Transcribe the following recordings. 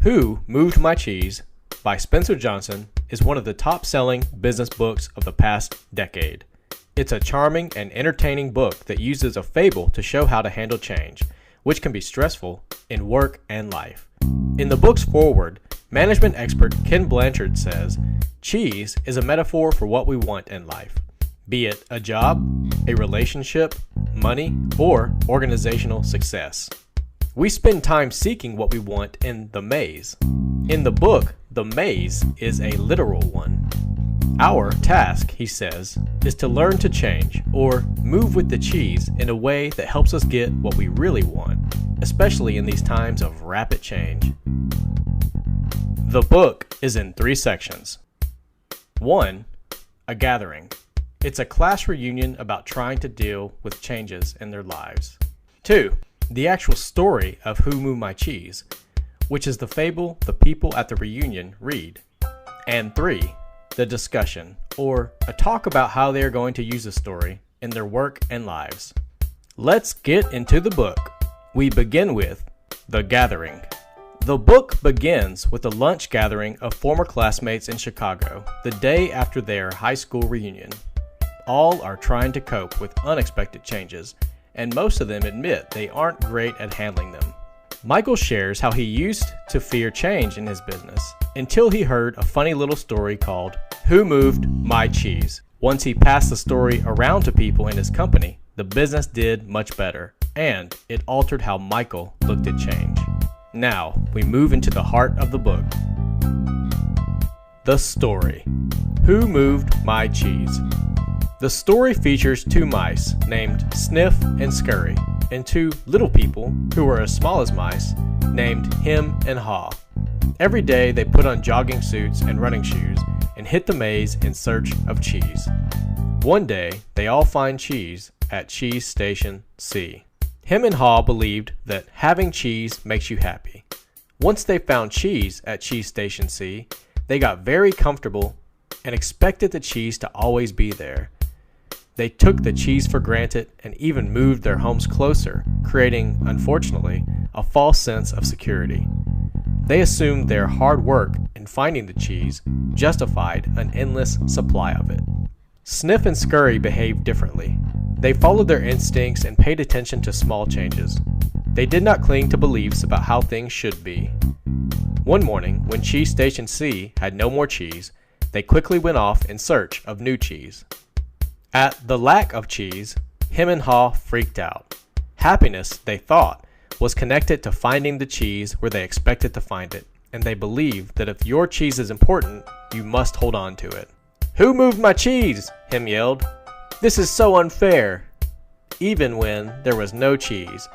Who Moved My Cheese by Spencer Johnson is one of the top-selling business books of the past decade. It's a charming and entertaining book that uses a fable to show how to handle change, which can be stressful in work and life. In the book's foreword, management expert Ken Blanchard says, "Cheese is a metaphor for what we want in life, be it a job, a relationship, money, or organizational success. We spend time seeking what we want in the maze. In the book, the maze is a literal one. Our task," he says, "is to learn to change or move with the cheese in a way that helps us get what we really want, especially in these times of rapid change." The book is in 3 sections. 1. A gathering. It's a class reunion about trying to deal with changes in their lives. 2. The actual story of Who Moved My Cheese, which is the fable the people at the reunion read. And 3. The discussion, or a talk about how they are going to use the story in their work and lives. Let's get into the book. We begin with The Gathering. The book begins with a lunch gathering of former classmates in Chicago the day after their high school reunion. All are trying to cope with unexpected changes, and most of them admit they aren't great at handling them. Michael shares how he used to fear change in his business until he heard a funny little story called Who Moved My Cheese. Once he passed the story around to people in his company, the business did much better, and it altered how Michael looked at change. Now, we move into the heart of the book. The story. Who Moved My Cheese? The story features 2 mice named Sniff and Scurry, and 2 little people who are as small as mice named Hem and Haw. Every day they put on jogging suits and running shoes and hit the maze in search of cheese. One day they all find cheese at Cheese Station C. Hem and Haw believed that having cheese makes you happy. Once they found cheese at Cheese Station C, they got very comfortable and expected the cheese to always be there. They took the cheese for granted and even moved their homes closer, creating, unfortunately, a false sense of security. They assumed their hard work in finding the cheese justified an endless supply of it. Sniff and Scurry behaved differently. They followed their instincts and paid attention to small changes. They did not cling to beliefs about how things should be. One morning, when Cheese Station C had no more cheese, they quickly went off in search of new cheese. At the lack of cheese, Hem and Haw freaked out. Happiness, they thought, was connected to finding the cheese where they expected to find it, and they believed that if your cheese is important, you must hold on to it. "Who moved my cheese?" Hem yelled. "This is so unfair." Even when there was no cheese,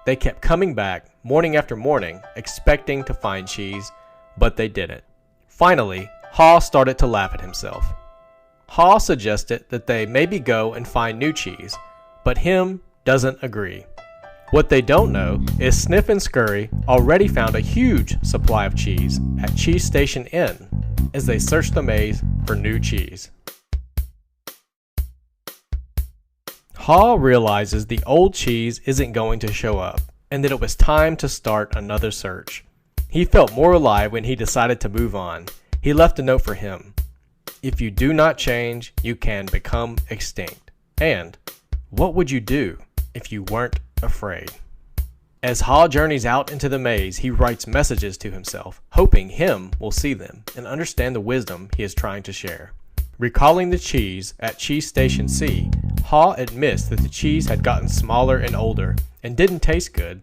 they kept coming back morning after morning, expecting to find cheese, but they didn't. Finally, Haw started to laugh at himself. Haw suggested that they maybe go and find new cheese, but Hem doesn't agree. What they don't know is Sniff and Scurry already found a huge supply of cheese at Cheese Station N as they searched the maze for new cheese. Haw realizes the old cheese isn't going to show up, and that it was time to start another search. He felt more alive when he decided to move on. He left a note for Hem. "If you do not change, you can become extinct." And, what would you do if you weren't afraid? As Haw journeys out into the maze, he writes messages to himself, hoping Hem will see them and understand the wisdom he is trying to share. Recalling the cheese at Cheese Station C, Haw admits that the cheese had gotten smaller and older and didn't taste good.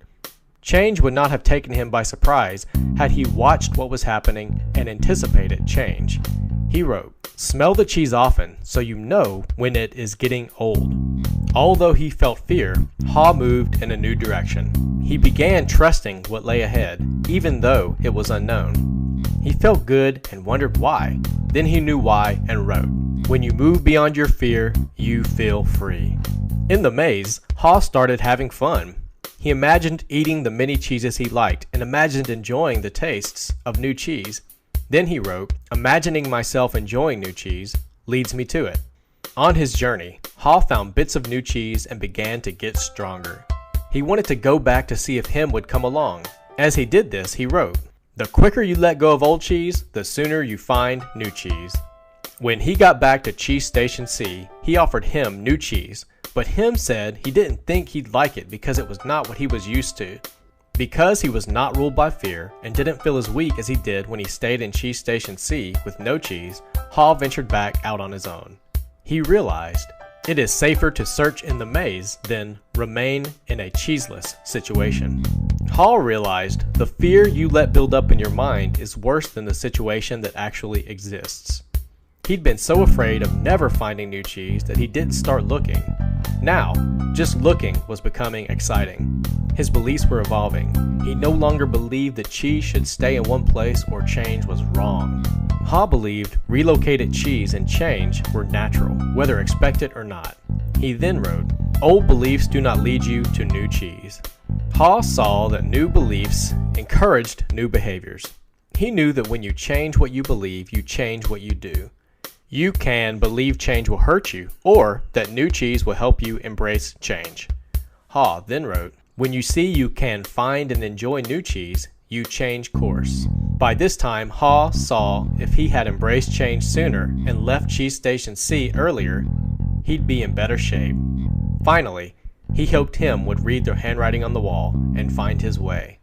Change would not have taken him by surprise had he watched what was happening and anticipated change. He wrote, "Smell the cheese often so you know when it is getting old." Although he felt fear, Haw moved in a new direction. He began trusting what lay ahead, even though it was unknown. He felt good and wondered why. Then he knew why and wrote, "When you move beyond your fear, you feel free." In the maze, Haw started having fun. He imagined eating the many cheeses he liked and imagined enjoying the tastes of new cheese. Then he wrote, "Imagining myself enjoying new cheese leads me to it." On his journey, Haw found bits of new cheese and began to get stronger. He wanted to go back to see if Hem would come along. As he did this, he wrote, The quicker you let go of old cheese, the sooner you find new cheese. When he got back to Cheese Station C, he offered Him new cheese, but Him said he didn't think he'd like it because it was not what he was used to. Because he was not ruled by fear and didn't feel as weak as he did when he stayed in Cheese Station C with no cheese, Haw ventured back out on his own. He realized it is safer to search in the maze than remain in a cheeseless situation. Haw realized the fear you let build up in your mind is worse than the situation that actually exists. He'd been so afraid of never finding new cheese that he didn't start looking. Now, just looking was becoming exciting. His beliefs were evolving. He no longer believed that cheese should stay in one place or change was wrong. Haw believed relocated cheese and change were natural, whether expected or not. He then wrote, "Old beliefs do not lead you to new cheese." Haw saw that new beliefs encouraged new behaviors. He knew that when you change what you believe, you change what you do. You can believe change will hurt you, or that new cheese will help you embrace change. Haw then wrote, "When you see you can find and enjoy new cheese, you change course." By this time, Haw saw if he had embraced change sooner and left Cheese Station C earlier, he'd be in better shape. Finally, he hoped Him would read the handwriting on the wall and find his way.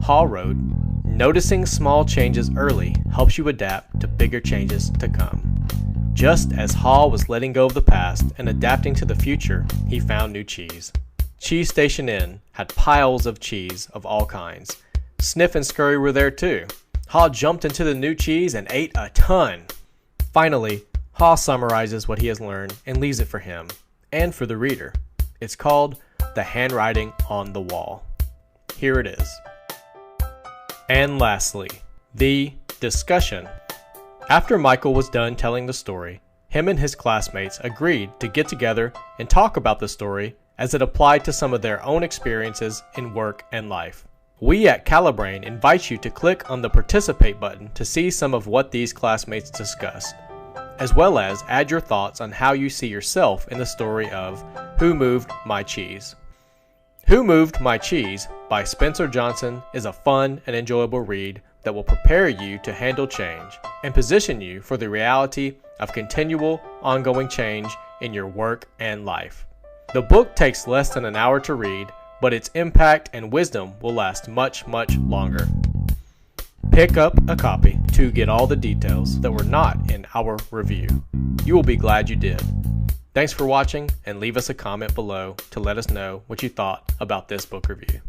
Haw wrote, "Noticing small changes early helps you adapt to bigger changes to come." Just as Haw was letting go of the past and adapting to the future, he found new cheese. Cheese Station Inn had piles of cheese of all kinds. Sniff and Scurry were there too. Haw jumped into the new cheese and ate a ton. Finally, Haw summarizes what he has learned and leaves it for him and for the reader. It's called The Handwriting on the Wall. Here it is. And lastly, the discussion. After Michael was done telling the story, him and his classmates agreed to get together and talk about the story as it applied to some of their own experiences in work and life. We at Calibrain invite you to click on the Participate button to see some of what these classmates discussed, as well as add your thoughts on how you see yourself in the story of Who Moved My Cheese? Who Moved My Cheese by Spencer Johnson is a fun and enjoyable read that will prepare you to handle change and position you for the reality of continual, ongoing change in your work and life. The book takes less than an hour to read, but its impact and wisdom will last much, much longer. Pick up a copy to get all the details that were not in our review. You will be glad you did. Thanks for watching, and leave us a comment below to let us know what you thought about this book review.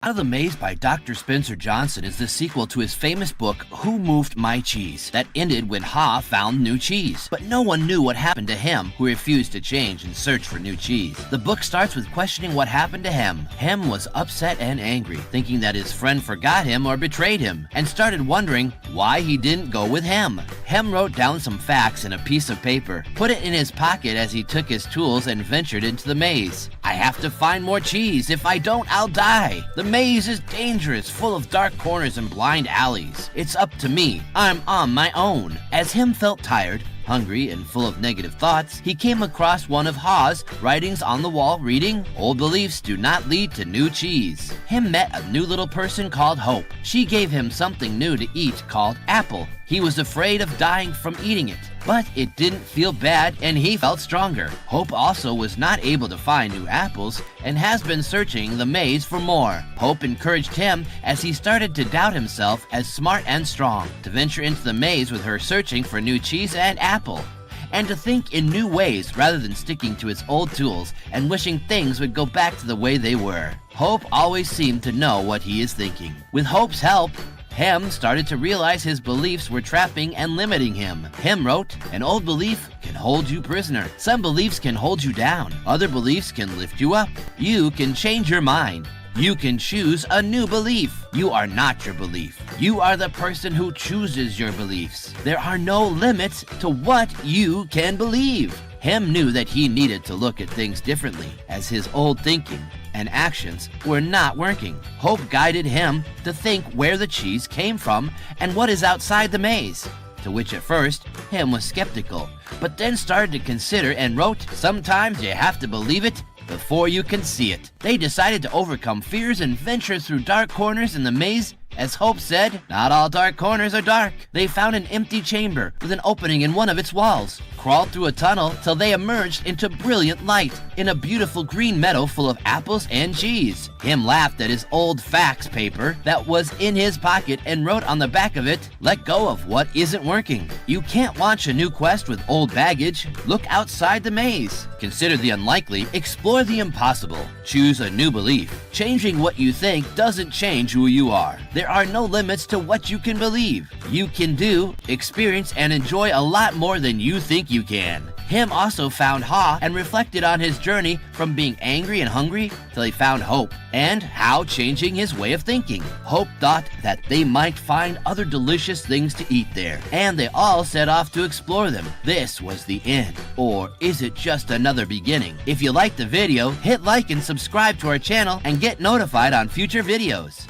Out of the Maze by Dr. Spencer Johnson is the sequel to his famous book, Who Moved My Cheese, that ended when Haw found new cheese. But no one knew what happened to him, who refused to change and search for new cheese. The book starts with questioning what happened to him. Him was upset and angry, thinking that his friend forgot him or betrayed him, and started wondering why he didn't go with him. Hem wrote down some facts in a piece of paper, put it in his pocket as he took his tools and ventured into the maze. I have to find more cheese. If I don't, I'll die. The maze is dangerous, full of dark corners and blind alleys. It's up to me. I'm on my own. As Hem felt tired, hungry, and full of negative thoughts, he came across one of Haw's writings on the wall reading, "Old beliefs do not lead to new cheese." Hem met a new little person called Hope. She gave him something new to eat called apple. He was afraid of dying from eating it, but it didn't feel bad and he felt stronger. Hope also was not able to find new apples and has been searching the maze for more. Hope encouraged him as he started to doubt himself as smart and strong, to venture into the maze with her searching for new cheese and apple, and to think in new ways rather than sticking to his old tools and wishing things would go back to the way they were. Hope always seemed to know what he is thinking. With Hope's help, Hem started to realize his beliefs were trapping and limiting him. Hem wrote, "An old belief can hold you prisoner. Some beliefs can hold you down. Other beliefs can lift you up. You can change your mind. You can choose a new belief. You are not your belief. You are the person who chooses your beliefs. There are no limits to what you can believe. Hem knew that he needed to look at things differently, as his old thinking and actions were not working. Hope guided him to think where the cheese came from and what is outside the maze, to which at first Hem was skeptical, but then started to consider and wrote, "Sometimes you have to believe it before you can see it." They decided to overcome fears and venture through dark corners in the maze. As Hope said, not all dark corners are dark. They found an empty chamber with an opening in one of its walls, crawled through a tunnel till they emerged into brilliant light in a beautiful green meadow full of apples and cheese. Hem laughed at his old fax paper that was in his pocket and wrote on the back of it, "Let go of what isn't working." You can't launch a new quest with old baggage. Look outside the maze. Consider the unlikely, explore the impossible. Choose a new belief. Changing what you think doesn't change who you are. There are no limits to what you can believe. You can do, experience, and enjoy a lot more than you think you can. Hem also found Ha and reflected on his journey from being angry and hungry till he found hope, and how changing his way of thinking. Hope thought that they might find other delicious things to eat there, and they all set off to explore them. This was the end, or is it just another beginning? If you liked the video, hit like and subscribe to our channel and get notified on future videos.